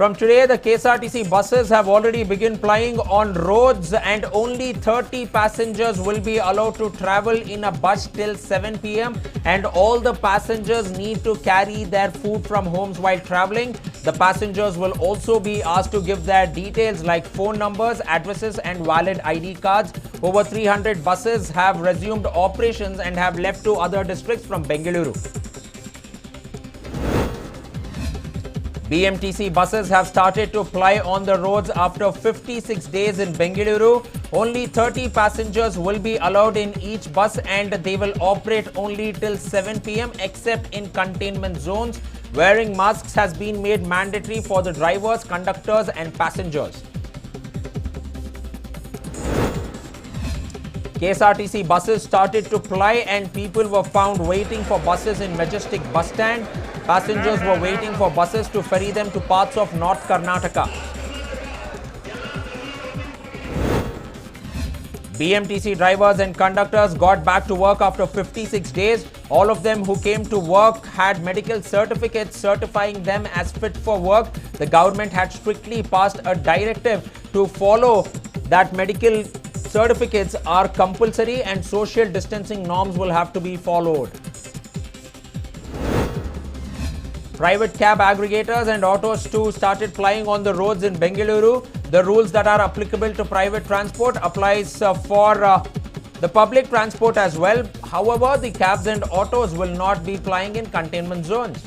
From today, the KSRTC buses have already begun plying on roads and only 30 passengers will be allowed to travel in a bus till 7 p.m. and all the passengers need to carry their food from homes while traveling. The passengers will also be asked to give their details like phone numbers, addresses and valid ID cards. Over 300 buses have resumed operations and have left to other districts from Bengaluru. BMTC buses have started to ply on the roads after 56 days in Bengaluru. Only 30 passengers will be allowed in each bus and they will operate only till 7 p.m. except in containment zones. Wearing masks has been made mandatory for the drivers, conductors and passengers. KSRTC buses started to ply and people were found waiting for buses in Majestic bus stand. Passengers were waiting for buses to ferry them to parts of North Karnataka. BMTC drivers and conductors got back to work after 56 days. All of them who came to work had medical certificates certifying them as fit for work. The government had strictly passed a directive to follow that medical certificates are compulsory and social distancing norms will have to be followed. Private cab aggregators and autos too started plying on the roads in Bengaluru. The rules that are applicable to private transport applies for the public transport as well. However, the cabs and autos will not be plying in containment zones.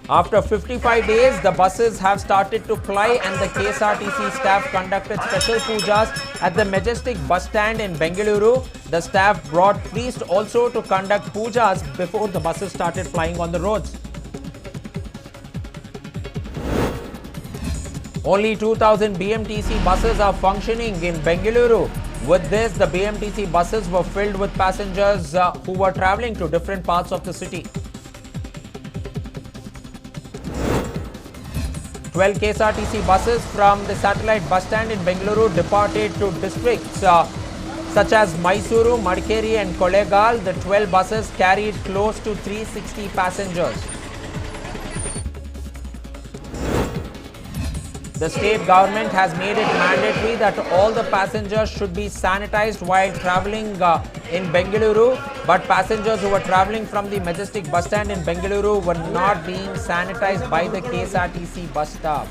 After 55 days, the buses have started to ply and the KSRTC staff conducted special pujas at the Majestic bus stand in Bengaluru. The staff brought priests also to conduct pujas before the buses started plying on the roads. Only 2,000 BMTC buses are functioning in Bengaluru. With this, the BMTC buses were filled with passengers who were travelling to different parts of the city. 12 KSRTC buses from the satellite bus stand in Bengaluru departed to districts such as Mysuru, Madikeri and Kollegal. The 12 buses carried close to 360 passengers. The state government has made it mandatory that all the passengers should be sanitized while travelling in Bengaluru. But passengers who were travelling from the Majestic bus stand in Bengaluru were not being sanitized by the KSRTC bus staff.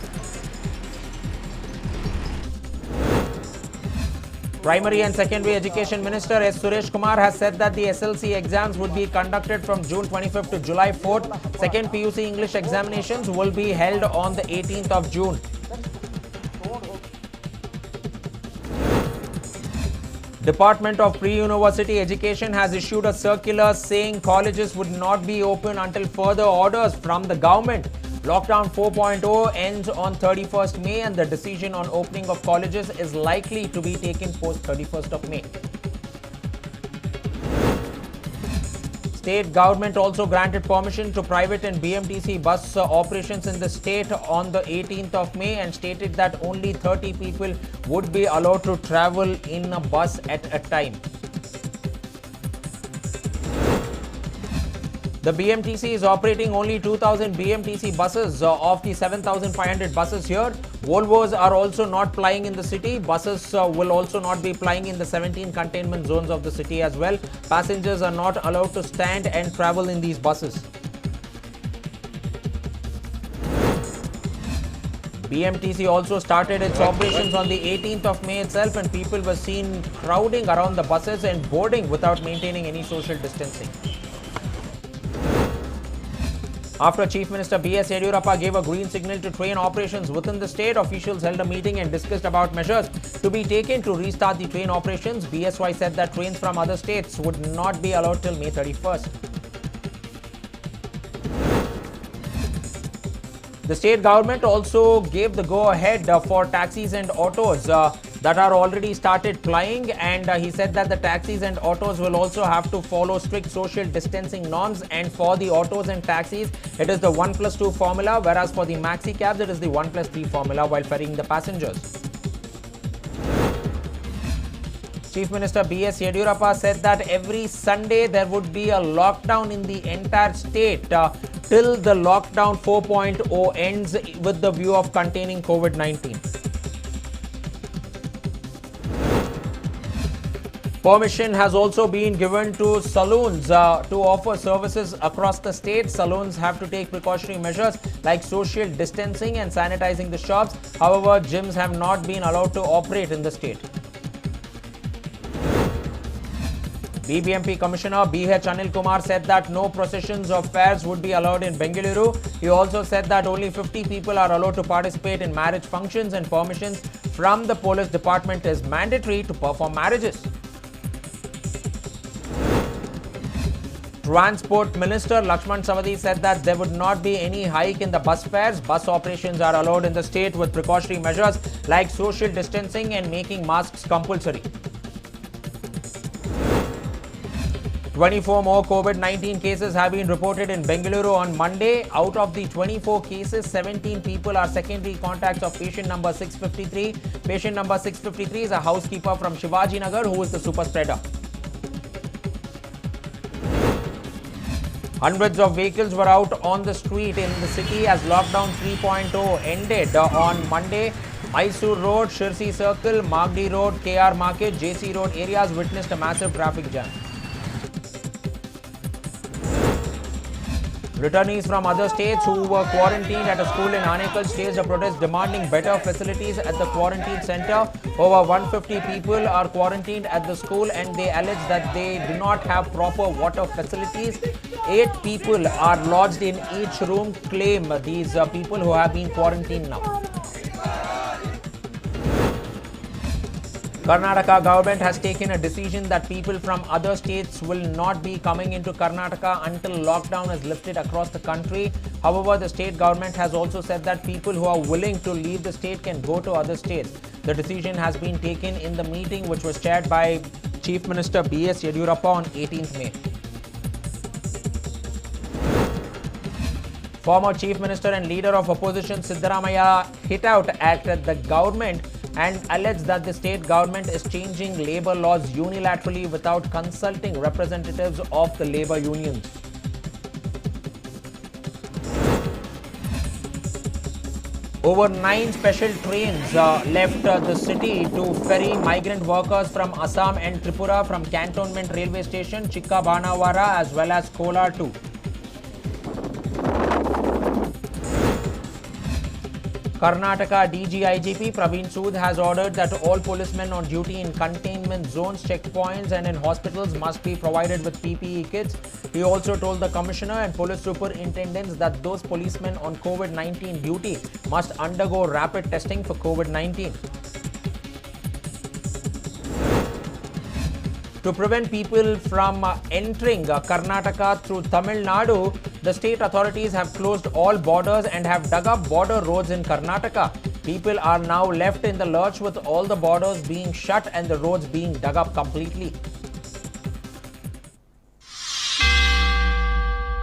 Primary and Secondary Education Minister S. Suresh Kumar has said that the SLC exams would be conducted from June 25th to July 4th. Second PUC English examinations will be held on the 18th of June. Department of Pre-University Education has issued a circular saying colleges would not be open until further orders from the government. Lockdown 4.0 ends on 31st May and the decision on opening of colleges is likely to be taken post 31st of May. State government also granted permission to private and BMTC bus operations in the state on the 18th of May and stated that only 30 people would be allowed to travel in a bus at a time. The BMTC is operating only 2,000 BMTC buses of the 7,500 buses here. Volvos are also not plying in the city. Buses will also not be plying in the 17 containment zones of the city as well. Passengers are not allowed to stand and travel in these buses. BMTC also started its operations on the 18th of May itself and people were seen crowding around the buses and boarding without maintaining any social distancing. After Chief Minister B.S. Yediyurappa gave a green signal to train operations within the state, officials held a meeting and discussed about measures to be taken to restart the train operations. BSY said that trains from other states would not be allowed till May 31st. The state government also gave the go-ahead for taxis and autos that are already started plying, and he said that the taxis and autos will also have to follow strict social distancing norms, and for the autos and taxis it is the 1+2 formula, whereas for the maxi cabs it is the 1+3 formula while ferrying the passengers. Chief Minister B.S. Yediyurappa said that every Sunday there would be a lockdown in the entire state till the lockdown 4.0 ends with the view of containing COVID-19. Permission has also been given to saloons to offer services across the state. Saloons have to take precautionary measures like social distancing and sanitizing the shops. However, gyms have not been allowed to operate in the state. BBMP Commissioner B.H. Anil Kumar said that no processions of fairs would be allowed in Bengaluru. He also said that only 50 people are allowed to participate in marriage functions and permissions from the police department is mandatory to perform marriages. Transport Minister Lakshman Sawadi said that there would not be any hike in the bus fares. Bus operations are allowed in the state with precautionary measures like social distancing and making masks compulsory. 24 more COVID-19 cases have been reported in Bengaluru on Monday. Out of the 24 cases, 17 people are secondary contacts of patient number 653. Patient number 653 is a housekeeper from Shivaji Nagar who is the super spreader. Hundreds of vehicles were out on the street in the city as lockdown 3.0 ended on Monday. Mysore Road, Shirsi Circle, Magdi Road, KR Market, JC Road areas witnessed a massive traffic jam. Returnees from other states who were quarantined at a school in Anekal staged a protest demanding better facilities at the quarantine center. Over 150 people are quarantined at the school and they allege that they do not have proper water facilities. 8 people are lodged in each room, claim these people who have been quarantined now. Karnataka government has taken a decision that people from other states will not be coming into Karnataka until lockdown is lifted across the country. However, the state government has also said that people who are willing to leave the state can go to other states. The decision has been taken in the meeting which was chaired by Chief Minister B.S. Yediyurappa on 18th May. Former Chief Minister and leader of opposition Siddaramaiah hit out at the government and alleged that the state government is changing labour laws unilaterally without consulting representatives of the labour unions. Over 9 special trains left the city to ferry migrant workers from Assam and Tripura from Cantonment Railway Station, Chikka Banawara as well as Kolar too. Karnataka DG-IGP Praveen Sood has ordered that all policemen on duty in containment zones, checkpoints and in hospitals must be provided with PPE kits. He also told the Commissioner and police superintendents that those policemen on COVID-19 duty must undergo rapid testing for COVID-19. To prevent people from entering Karnataka through Tamil Nadu, the state authorities have closed all borders and have dug up border roads in Karnataka. People are now left in the lurch with all the borders being shut and the roads being dug up completely.